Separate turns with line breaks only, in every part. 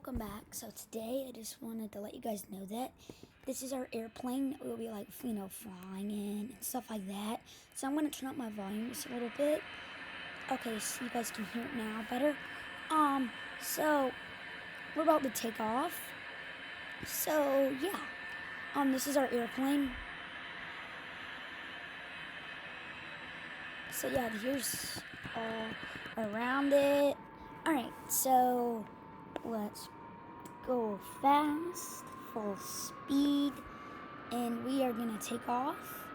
welcome back. So today I just wanted to let you guys know that this is our airplane that we'll be like, flying in and stuff like that. So I'm going to turn up my volume just a little bit. Okay, so you guys can hear it now better. So we're about to take off. So yeah, this is our airplane. So yeah, here's all around it. Alright, so let's go fast, full speed, and we are gonna take off.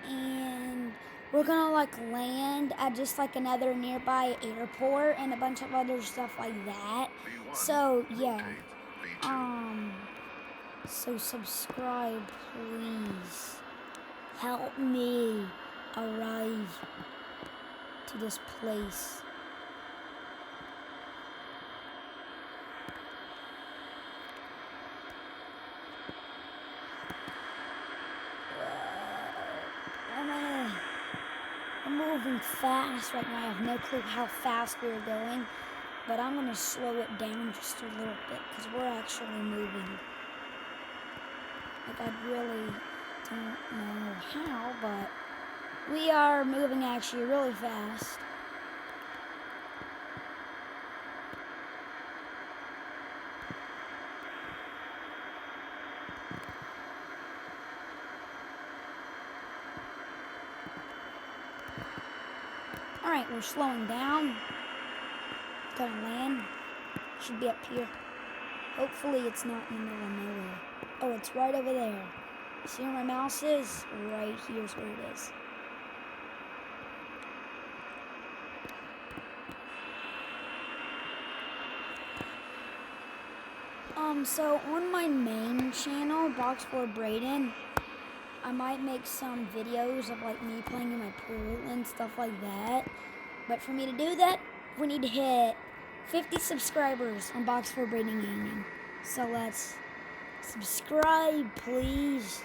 And we're gonna land at just another nearby airport and a bunch of other stuff like that. So yeah, so subscribe, please. Help me arrive to this place. I'm moving fast right now. I have no clue how fast we're going, but I'm going to slow it down just a little bit because we're actually moving. I really don't know how, but we are moving actually really fast. Alright, we're slowing down. Gonna land. Should be up here. Hopefully it's not in the middle of nowhere. Oh, it's right over there. See where my mouse is? Right here's where it is. So on my main channel, Box4Braden, I might make some videos of me playing in my pool and stuff like that. But for me to do that, we need to hit 50 subscribers on Box4Braden Gaming. So let's subscribe, please.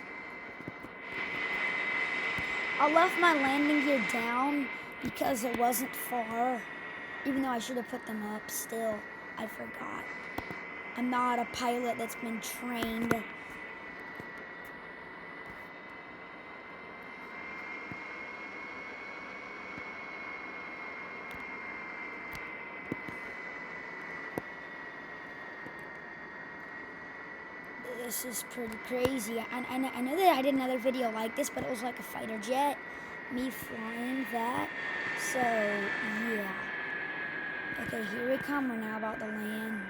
I left my landing gear down because it wasn't far. Even though I should have put them up, still, I forgot. I'm not a pilot that's been trained. This is pretty crazy. I know that I did another video like this, but it was like a fighter jet. Me flying that. So, yeah. Okay, here we come. We're now about to land.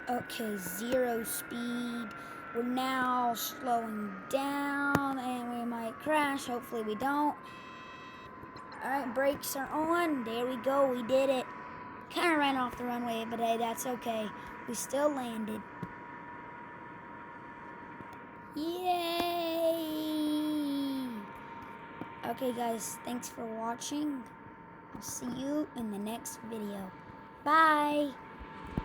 Okay, 0 speed. We're now slowing down, and we might crash. Hopefully we don't. Alright, brakes are on. There we go. We did it. Kind of ran off the runway, but hey, that's okay. We still landed. Yay! Okay, guys, thanks for watching. I'll see you in the next video. Bye!